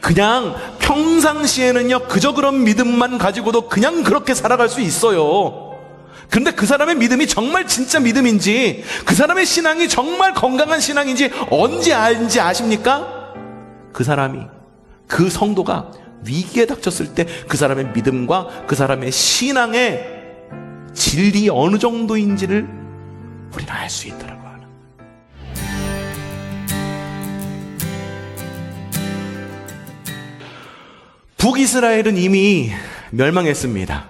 그냥 평상시에는요 그저 그런 믿음만 가지고도 그냥 그렇게 살아갈 수 있어요. 그런데 그 사람의 믿음이 정말 진짜 믿음인지, 그 사람의 신앙이 정말 건강한 신앙인지 언제 알지 아십니까? 그 사람이, 그 성도가 위기에 닥쳤을 때 그 사람의 믿음과 그 사람의 신앙의 진리 어느 정도인지를 우리는 알 수 있더라고요. 북이스라엘은 이미 멸망했습니다.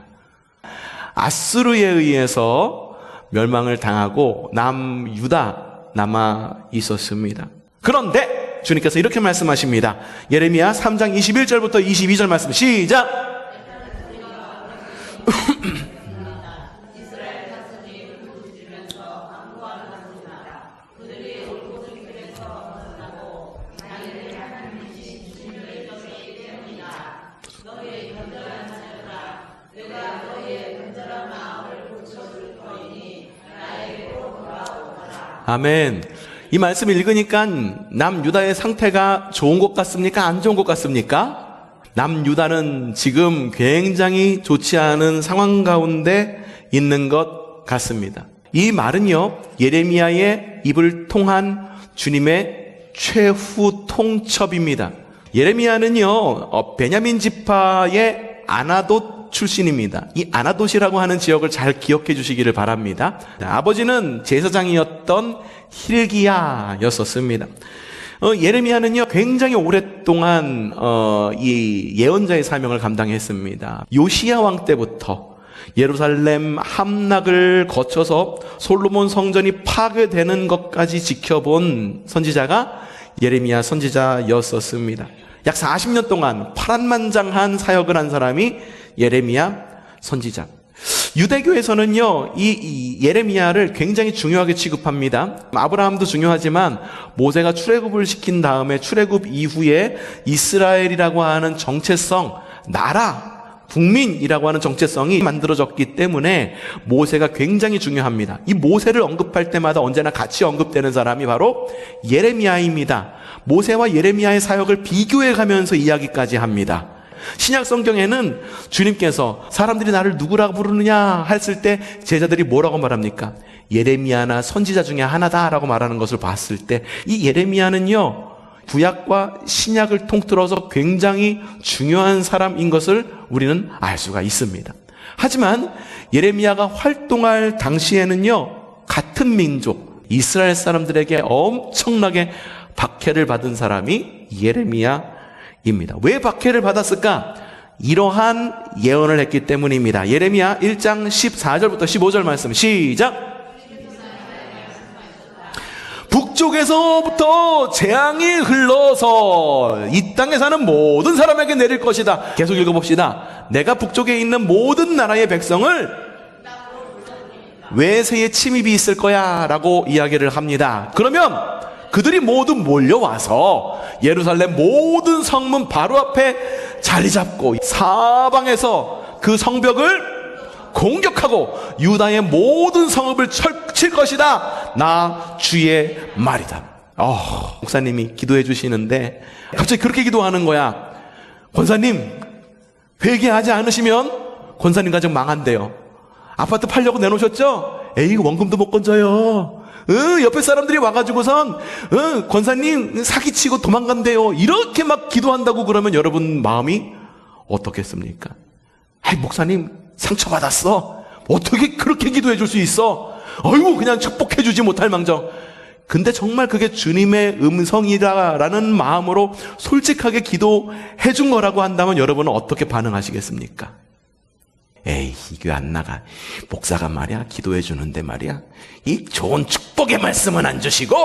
아수르에 의해서 멸망을 당하고 남유다 남아 있었습니다. 그런데 주님께서 이렇게 말씀하십니다. 예레미야 3장 21절부터 22절 말씀 시작! 아멘. 이 말씀을 읽으니까 남유다의 상태가 좋은 것 같습니까? 안 좋은 것 같습니까? 남유다는 지금 굉장히 좋지 않은 상황 가운데 있는 것 같습니다. 이 말은요, 예레미야의 입을 통한 주님의 최후 통첩입니다. 예레미야는요, 베냐민 지파의 아나돗 출신입니다. 이 아나돗이라고 하는 지역을 잘 기억해 주시기를 바랍니다. 아버지는 제사장이었던 힐기야였었습니다. 예레미야는요 굉장히 오랫동안 이 예언자의 사명을 감당했습니다. 요시야 왕 때부터 예루살렘 함락을 거쳐서 솔로몬 성전이 파괴되는 것까지 지켜본 선지자가 예레미야 선지자였었습니다. 약 40년 동안 파란만장한 사역을 한 사람이 예레미야 선지자. 유대교에서는요 이 예레미야를 굉장히 중요하게 취급합니다. 아브라함도 중요하지만 모세가 출애굽을 시킨 다음에 출애굽 이후에 이스라엘이라고 하는 정체성, 나라, 국민이라고 하는 정체성이 만들어졌기 때문에 모세가 굉장히 중요합니다. 이 모세를 언급할 때마다 언제나 같이 언급되는 사람이 바로 예레미야입니다. 모세와 예레미야의 사역을 비교해 가면서 이야기까지 합니다. 신약 성경에는 주님께서 사람들이 나를 누구라고 부르느냐 했을 때 제자들이 뭐라고 말합니까? 예레미야나 선지자 중에 하나다라고 말하는 것을 봤을 때 이 예레미야는요 구약과 신약을 통틀어서 굉장히 중요한 사람인 것을 우리는 알 수가 있습니다. 하지만 예레미야가 활동할 당시에는요 같은 민족 이스라엘 사람들에게 엄청나게 박해를 받은 사람이 예레미야입니다. 왜 박해를 받았을까? 이러한 예언을 했기 때문입니다. 예레미야 1장 14절부터 15절 말씀 시작! 북쪽에서부터 재앙이 흘러서 이 땅에 사는 모든 사람에게 내릴 것이다. 계속 읽어봅시다. 내가 북쪽에 있는 모든 나라의 백성을 외세의 침입이 있을 거야 라고 이야기를 합니다. 그러면 그들이 모두 몰려와서 예루살렘 모든 성문 바로 앞에 자리 잡고 사방에서 그 성벽을 공격하고 유다의 모든 성읍을 칠 것이다. 나 주의 말이다. 목사님이 기도해 주시는데 갑자기 그렇게 기도하는 거야. 권사님 회개하지 않으시면 권사님 가정 망한대요. 아파트 팔려고 내놓으셨죠? 에이 원금도 못 건져요. 옆에 사람들이 와가지고선 권사님 사기치고 도망간대요. 이렇게 막 기도한다고 그러면 여러분 마음이 어떻겠습니까? 목사님 상처받았어. 어떻게 그렇게 기도해 줄 수 있어? 아이고 그냥 축복해 주지 못할 망정. 근데 정말 그게 주님의 음성이라는 마음으로 솔직하게 기도해 준 거라고 한다면 여러분은 어떻게 반응하시겠습니까? 에이 이게 안 나가. 목사가 말이야 기도해 주는데 말이야 이 좋은 축복의 말씀은 안 주시고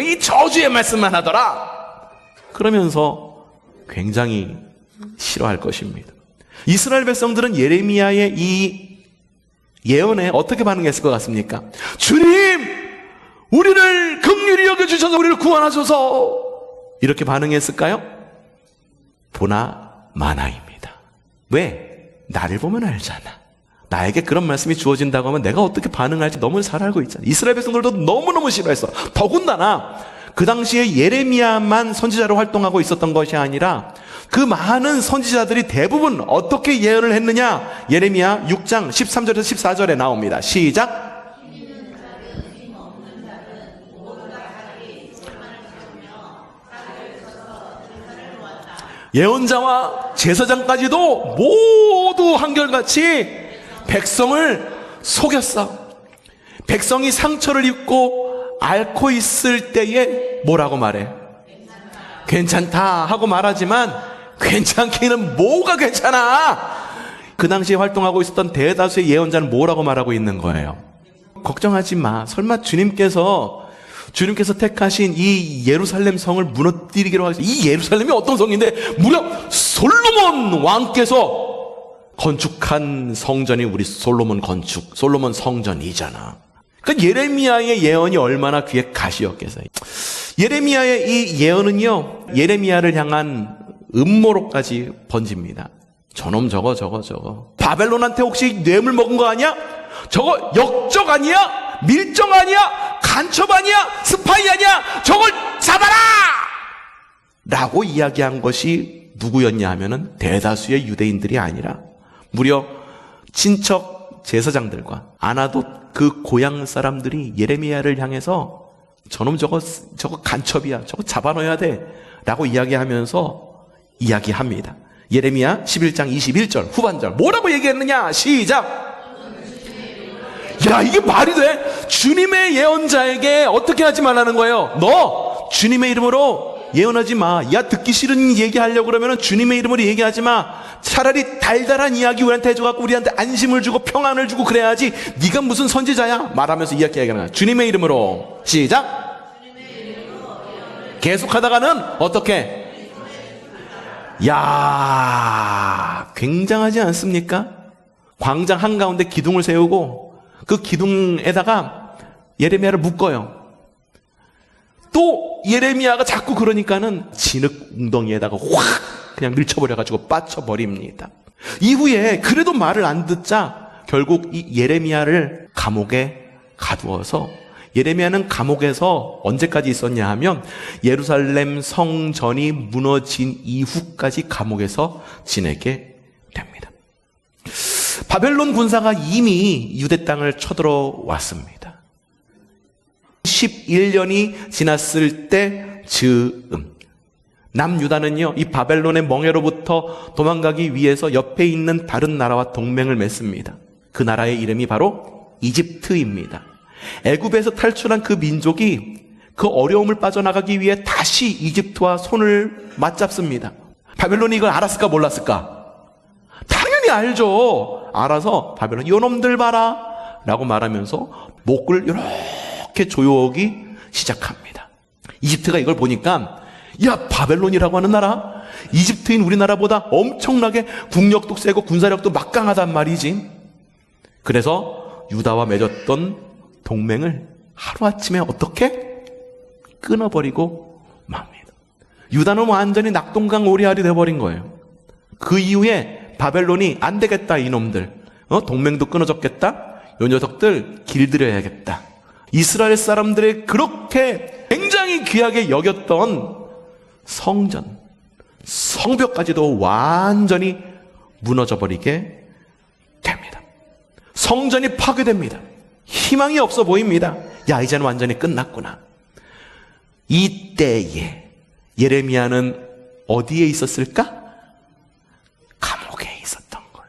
이 저주의 말씀만 하더라. 그러면서 굉장히 싫어할 것입니다. 이스라엘 백성들은 예레미야의 이 예언에 어떻게 반응했을 것 같습니까? 주님 우리를 긍휼히 여겨주셔서 우리를 구원하소서 이렇게 반응했을까요? 보나 마나입니다. 왜? 나를 보면 알잖아. 나에게 그런 말씀이 주어진다고 하면 내가 어떻게 반응할지 너무 잘 알고 있잖아. 이스라엘 백성들도 너무너무 싫어했어. 더군다나 그 당시에 예레미야만 선지자로 활동하고 있었던 것이 아니라 그 많은 선지자들이 대부분 어떻게 예언을 했느냐? 예레미야 6장 13절에서 14절에 나옵니다. 시작. 예언자와 제사장까지도 모두 한결같이 백성을 속였어. 백성이 상처를 입고 앓고 있을 때에 뭐라고 말해? 괜찮다 하고 말하지만 괜찮기는 뭐가 괜찮아? 그 당시에 활동하고 있었던 대다수의 예언자는 뭐라고 말하고 있는 거예요? 걱정하지 마. 설마 주님께서 택하신 이 예루살렘 성을 무너뜨리기로 하셨어요. 이 예루살렘이 어떤 성인데 무려 솔로몬 왕께서 건축한 성전이 우리 솔로몬 성전이잖아. 그러니까 예레미야의 예언이 얼마나 귀에 가시였겠어요. 예레미야의 이 예언은요, 예레미야를 향한 음모로까지 번집니다. 저놈 저거 바벨론한테 혹시 뇌물 먹은 거 아니야? 저거 역적 아니야? 밀정 아니야? 간첩 아니야? 스파이 아니야? 저걸 잡아라! 라고 이야기한 것이 누구였냐 하면은 대다수의 유대인들이 아니라 무려 친척 제사장들과 아나돗 그 고향 사람들이 예레미야를 향해서 저놈 저거 간첩이야. 저거 잡아넣어야 돼. 라고 이야기합니다. 예레미야 11장 21절 후반절 뭐라고 얘기했느냐? 시작! 야, 이게 말이 돼? 주님의 예언자에게 어떻게 하지 말라는 거예요? 너 주님의 이름으로 예언하지 마. 야, 듣기 싫은 얘기하려고 그러면 주님의 이름으로 얘기하지 마. 차라리 달달한 이야기 우리한테 해줘갖고 우리한테 안심을 주고 평안을 주고 그래야지. 네가 무슨 선지자야? 말하면서 이야기하는 거야. 주님의 이름으로. 시작. 계속하다가는 어떻게? 야, 굉장하지 않습니까? 광장 한가운데 기둥을 세우고 그 기둥에다가 예레미야를 묶어요. 또 예레미야가 자꾸 그러니까는 진흙 웅덩이에다가 확 그냥 밀쳐버려가지고 빠쳐버립니다. 이후에 그래도 말을 안 듣자 결국 이 예레미야를 감옥에 가두어서, 예레미야는 감옥에서 언제까지 있었냐 하면 예루살렘 성전이 무너진 이후까지 감옥에서 지내게 됩니다. 바벨론 군사가 이미 유대 땅을 쳐들어왔습니다. 11년이 지났을 때 즈음, 남유다는요, 이 바벨론의 멍에로부터 도망가기 위해서 옆에 있는 다른 나라와 동맹을 맺습니다. 그 나라의 이름이 바로 이집트입니다. 애굽에서 탈출한 그 민족이 그 어려움을 빠져나가기 위해 다시 이집트와 손을 맞잡습니다. 바벨론이 이걸 알았을까 몰랐을까? 당연히 알죠. 알아서 바벨론 요놈들 봐라 라고 말하면서 목을 이렇게 조여오기 시작합니다. 이집트가 이걸 보니까, 야, 바벨론이라고 하는 나라, 이집트인 우리나라보다 엄청나게 국력도 세고 군사력도 막강하단 말이지. 그래서 유다와 맺었던 동맹을 하루아침에 어떻게 끊어버리고 맙니다. 유다는 완전히 낙동강 오리알이 돼버린 거예요. 그 이후에 바벨론이 안 되겠다, 이놈들. 동맹도 끊어졌겠다. 요 녀석들 길들여야겠다. 이스라엘 사람들의 그렇게 굉장히 귀하게 여겼던 성전, 성벽까지도 완전히 무너져 버리게 됩니다. 성전이 파괴됩니다. 희망이 없어 보입니다. 야, 이제는 완전히 끝났구나. 이때에 예레미야는 어디에 있었을까? 감옥에 있었던 걸.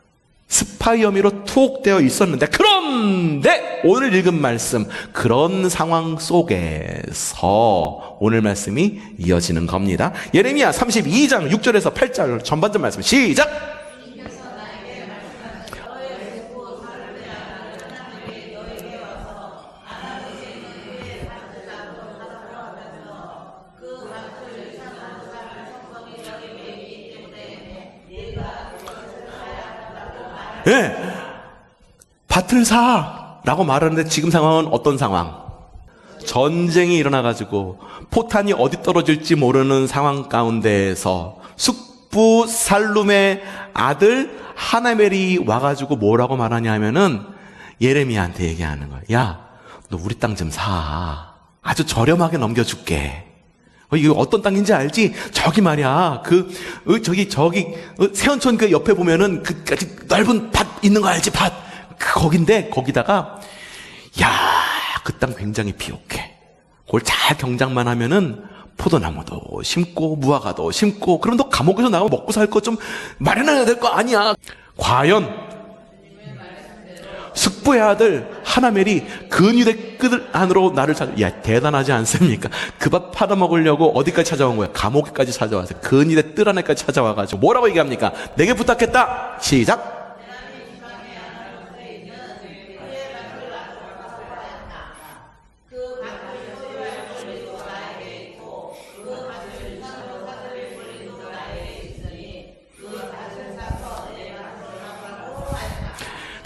스파이 혐의로 투옥되어 있었는데, 그런데 오늘 읽은 말씀, 그런 상황 속에서 오늘 말씀이 이어지는 겁니다. 예레미야 32장 6절에서 8절 전반전 말씀 시작! 예, 밭을 사라고 말하는데 지금 상황은 어떤 상황? 전쟁이 일어나가지고 포탄이 어디 떨어질지 모르는 상황 가운데에서 숙부 살룸의 아들 하나멜이 와가지고 뭐라고 말하냐 하면은 예레미야한테 얘기하는 거야. 야, 너 우리 땅 좀 사. 아주 저렴하게 넘겨줄게. 이거 어떤 땅인지 알지? 저기 말이야. 저기 세원천 그 옆에 보면은 그 넓은 밭 있는 거 알지? 밭. 거긴데 거기다가 그 땅 굉장히 비옥해. 그걸 잘 경작만 하면은 포도나무도 심고 무화과도 심고, 그럼 너 감옥에서 나가면 먹고 살 거 좀 마련해야 될 거 아니야. 과연 숙부의 아들 하나멜이 근유대 끝 안으로 나를 찾아. 대단하지 않습니까? 그 밥 팔아먹으려고 어디까지 찾아온 거야? 감옥까지 찾아와서 근유대 뜰 안에까지 찾아와가지고 뭐라고 얘기합니까? 내게 부탁했다. 시작.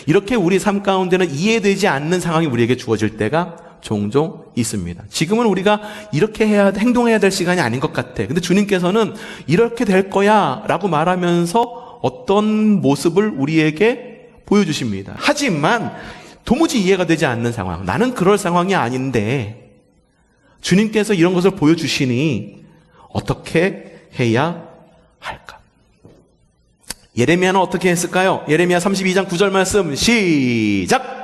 이렇게 우리 삶 가운데는 이해되지 않는 상황이 우리에게 주어질 때가 종종 있습니다. 지금은 우리가 이렇게 행동해야 될 시간이 아닌 것 같아. 근데 주님께서는 이렇게 될 거야 라고 말하면서 어떤 모습을 우리에게 보여주십니다. 하지만 도무지 이해가 되지 않는 상황, 나는 그럴 상황이 아닌데 주님께서 이런 것을 보여주시니 어떻게 해야 할까? 예레미야는 어떻게 했을까요? 예레미야 32장 9절 말씀 시작.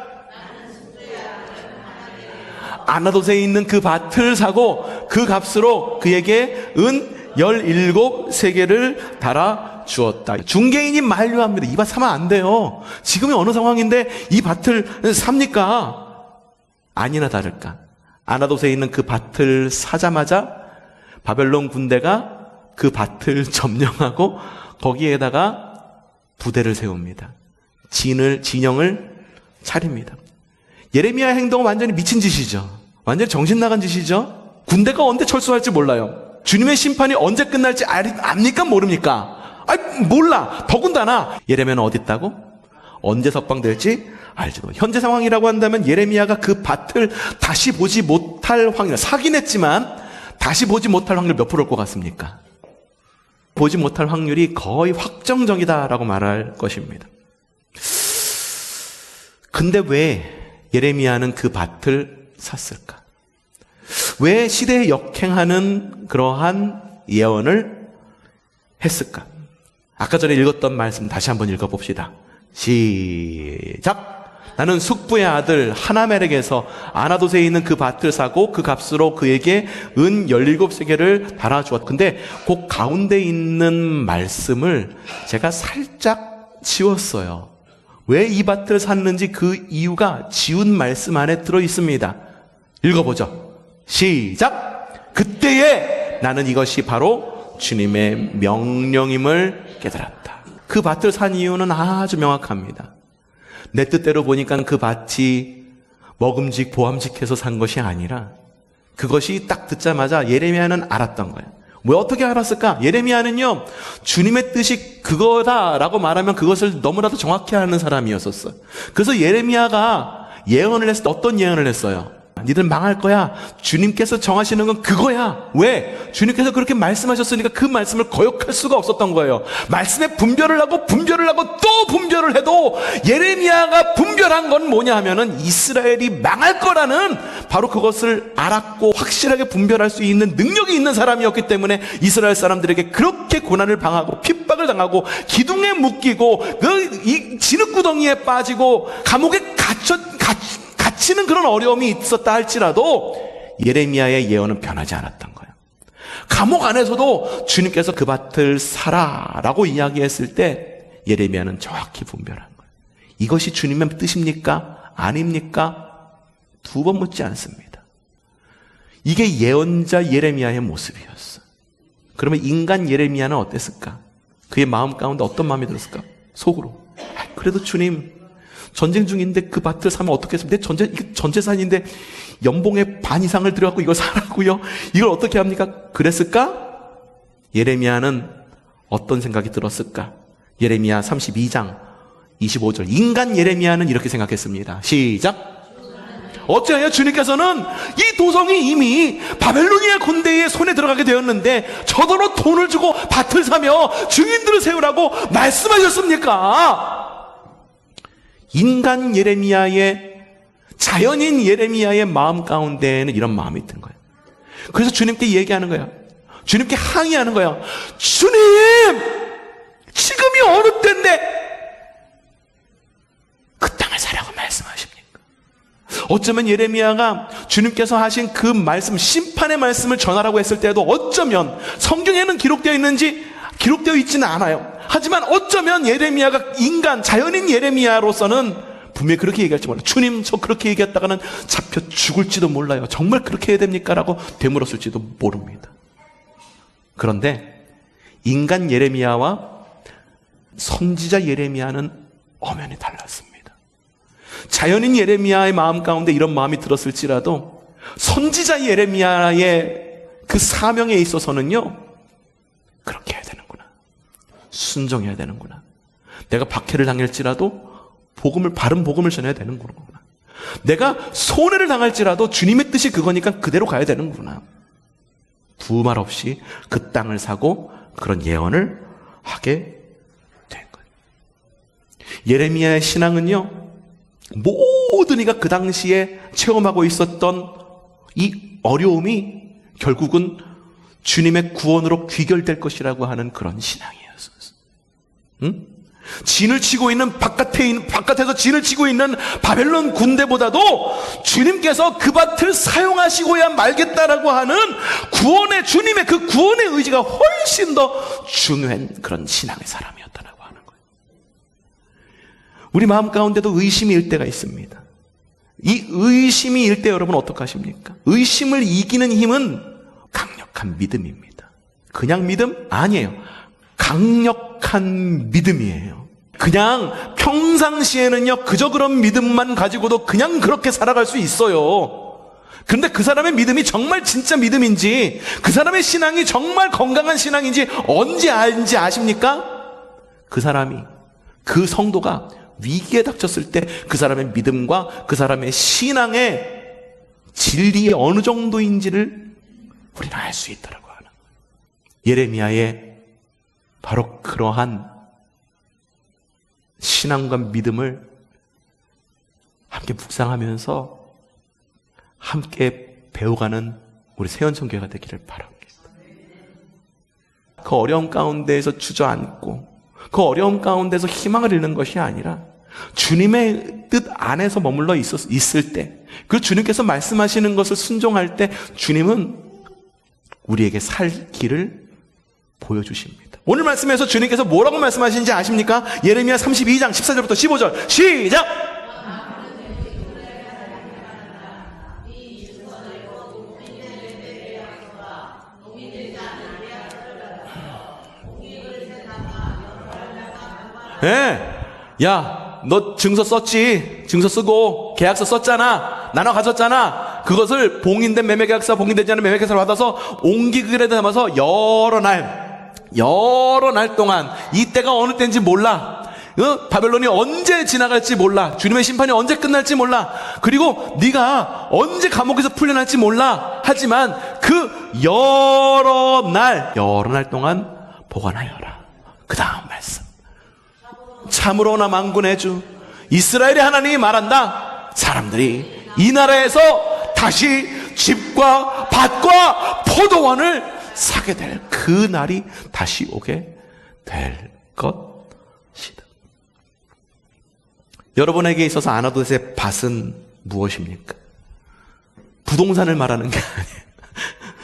아나돗에 있는 그 밭을 사고 그 값으로 그에게 은 17세겔을 달아 주었다. 중개인이 만류합니다. 이 밭 사면 안 돼요. 지금이 어느 상황인데 이 밭을 삽니까? 아니나 다를까, 아나돗에 있는 그 밭을 사자마자 바벨론 군대가 그 밭을 점령하고 거기에다가 부대를 세웁니다. 진영을 차립니다. 예레미야의 행동은 완전히 미친 짓이죠. 완전히 정신 나간 짓이죠. 군대가 언제 철수할지 몰라요. 주님의 심판이 언제 끝날지 압니까? 모릅니까? 몰라. 더군다나 예레미야는 어디 있다고? 언제 석방될지 알지도. 현재 상황이라고 한다면 예레미야가 그 밭을 다시 보지 못할 확률, 사긴 했지만 다시 보지 못할 확률 몇 프로일 것 같습니까? 보지 못할 확률이 거의 확정적이다라고 말할 것입니다. 근데 왜 예레미야는 그 밭을 샀을까? 왜 시대에 역행하는 그러한 예언을 했을까? 아까 전에 읽었던 말씀 다시 한번 읽어봅시다. 시작! 나는 숙부의 아들 하나멜에게서 아나돗에 있는 그 밭을 사고 그 값으로 그에게 은 17세겔을 달아주었다. 근데 그 가운데 있는 말씀을 제가 살짝 지웠어요. 왜 이 밭을 샀는지 그 이유가 지운 말씀 안에 들어있습니다. 읽어보죠. 시작! 그때에 나는 이것이 바로 주님의 명령임을 깨달았다. 그 밭을 산 이유는 아주 명확합니다. 내 뜻대로 보니까 그 밭이 먹음직 보암직해서 산 것이 아니라 그것이 딱 듣자마자 예레미야는 알았던 거예요. 왜 어떻게 알았을까? 예레미야는요, 주님의 뜻이 그거다라고 말하면 그것을 너무나도 정확히 아는 사람이었었어요. 그래서 예레미야가 예언을 했을 때 어떤 예언을 했어요? 니들 망할 거야. 주님께서 정하시는 건 그거야. 왜? 주님께서 그렇게 말씀하셨으니까 그 말씀을 거역할 수가 없었던 거예요. 말씀에 분별을 하고 또 분별을 해도 예레미야가 분별한 건 뭐냐 하면은 이스라엘이 망할 거라는 바로 그것을 알았고 확실하게 분별할 수 있는 능력이 있는 사람이었기 때문에 이스라엘 사람들에게 그렇게 고난을 당하고 핍박을 당하고 기둥에 묶이고 이 진흙구덩이에 빠지고 감옥에 갇히는 그런 어려움이 있었다 할지라도 예레미야의 예언은 변하지 않았던 거예요. 감옥 안에서도 주님께서 그 밭을 사라라고 이야기했을 때 예레미야는 정확히 분별한 거예요. 이것이 주님의 뜻입니까? 아닙니까? 두 번 묻지 않습니다. 이게 예언자 예레미야의 모습이었어요. 그러면 인간 예레미야는 어땠을까? 그의 마음 가운데 어떤 마음이 들었을까? 속으로 그래도 주님, 전쟁 중인데 그 밭을 사면 어떻게 했습니까? 이게 전재산인데 연봉의 반 이상을 들여갖고 이걸 사라고요? 이걸 어떻게 합니까? 그랬을까? 예레미야는 어떤 생각이 들었을까? 예레미야 32장 25절. 인간 예레미야는 이렇게 생각했습니다. 시작! 어찌하여 주님께서는 이 도성이 이미 바벨로니아 군대의 손에 들어가게 되었는데 저더러 돈을 주고 밭을 사며 증인들을 세우라고 말씀하셨습니까? 인간 예레미야의, 자연인 예레미야의 마음 가운데에는 이런 마음이 있던 거예요. 그래서 주님께 얘기하는 거예요. 주님께 항의하는 거야. 주님! 지금이 어느 때인데 그 땅을 사라고 말씀하십니까? 어쩌면 예레미야가 주님께서 하신 그 말씀, 심판의 말씀을 전하라고 했을 때에도 어쩌면 성경에는 기록되어 있는지 기록되어 있지는 않아요. 하지만 어쩌면 예레미야가 자연인 예레미야로서는 분명히 그렇게 얘기할지 몰라요. 주님, 저 그렇게 얘기했다가는 잡혀 죽을지도 몰라요. 정말 그렇게 해야 됩니까? 라고 되물었을지도 모릅니다. 그런데 인간 예레미야와 선지자 예레미야는 엄연히 달랐습니다. 자연인 예레미야의 마음 가운데 이런 마음이 들었을지라도 선지자 예레미야의 그 사명에 있어서는요, 그렇게 해야 되는구나. 순종해야 되는구나. 내가 박해를 당할지라도 바른 복음을 전해야 되는구나. 내가 손해를 당할지라도 주님의 뜻이 그거니까 그대로 가야 되는구나. 두말 없이 그 땅을 사고 그런 예언을 하게 된 거예요. 예레미야의 신앙은요, 모든 이가 그 당시에 체험하고 있었던 이 어려움이 결국은 주님의 구원으로 귀결될 것이라고 하는 그런 신앙이었어요. 응? 바깥에서 진을 치고 있는 바벨론 군대보다도 주님께서 그 밭을 사용하시고야 말겠다라고 하는 주님의 그 구원의 의지가 훨씬 더 중요한 그런 신앙의 사람이었다라고 하는 거예요. 우리 마음 가운데도 의심이 일 때가 있습니다. 이 의심이 일 때 여러분 어떡하십니까? 의심을 이기는 힘은 강력한 믿음입니다. 그냥 믿음? 아니에요. 강력한 믿음이에요. 그냥 평상시에는요, 그저 그런 믿음만 가지고도 그냥 그렇게 살아갈 수 있어요. 그런데 그 사람의 믿음이 정말 진짜 믿음인지, 그 사람의 신앙이 정말 건강한 신앙인지 언제 알지 아십니까? 그 성도가 위기에 닥쳤을 때 그 사람의 믿음과 그 사람의 신앙의 진리가 어느 정도인지를 우리는 알 수 있다라고 하는 거예요. 예레미야의 바로 그러한 신앙과 믿음을 함께 묵상하면서 함께 배워가는 우리 세연천교회가 되기를 바랍니다. 그 어려움 가운데에서 주저앉고 그 어려움 가운데서 희망을 잃는 것이 아니라 주님의 뜻 안에서 머물러 있을 때, 그 주님께서 말씀하시는 것을 순종할 때 주님은 우리에게 살 길을 보여주십니다. 오늘 말씀에서 주님께서 뭐라고 말씀하시는지 아십니까? 예레미야 32장 14절부터 15절 시작! 야, 너 증서 썼지? 증서 쓰고 계약서 썼잖아. 나눠 가졌잖아. 그것을 봉인된 매매계약서, 봉인되지 않은 매매계약서를 받아서 옹기글에 담아서 여러 날 동안, 이때가 어느 때인지 몰라. 바벨론이 언제 지나갈지 몰라. 주님의 심판이 언제 끝날지 몰라. 그리고 네가 언제 감옥에서 풀려날지 몰라. 하지만 그 여러 날 동안 보관하여라. 그 다음 말씀. 참으로나 만군의 주 이스라엘의 하나님이 말한다. 사람들이 이 나라에서 다시 집과 밭과 포도원을 사게 될 그 날이 다시 오게 될 것이다. 여러분에게 있어서 아나돗의 밭은 무엇입니까? 부동산을 말하는 게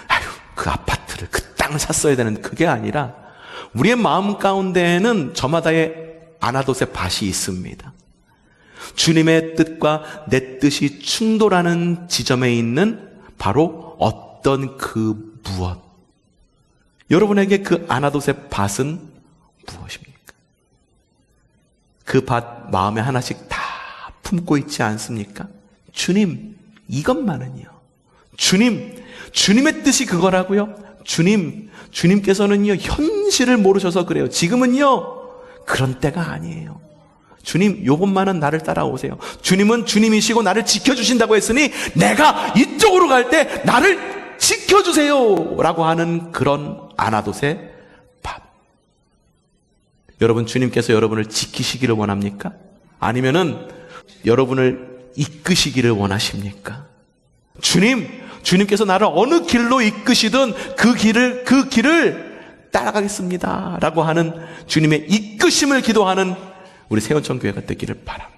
아니에요. 그 아파트를, 그 땅을 샀어야 되는 그게 아니라 우리의 마음 가운데에는 저마다의 아나돗의 밭이 있습니다. 주님의 뜻과 내 뜻이 충돌하는 지점에 있는 바로 어떤 그 무엇. 여러분에게 그 아나돗의 밭은 무엇입니까? 그 밭 마음에 하나씩 다 품고 있지 않습니까? 주님, 이것만은요. 주님의 뜻이 그거라고요? 주님께서는요, 현실을 모르셔서 그래요. 지금은요, 그런 때가 아니에요. 주님, 요것만은 나를 따라오세요. 주님은 주님이시고 나를 지켜주신다고 했으니 내가 이쪽으로 갈 때 나를 지켜주세요 라고 하는 그런 아나돗의 밭. 여러분, 주님께서 여러분을 지키시기를 원합니까? 아니면은 여러분을 이끄시기를 원하십니까? 주님께서 나를 어느 길로 이끄시든 그 길을 따라가겠습니다 라고 하는 주님의 이끄심을 기도하는 우리 세운천 교회가 되기를 바랍니다.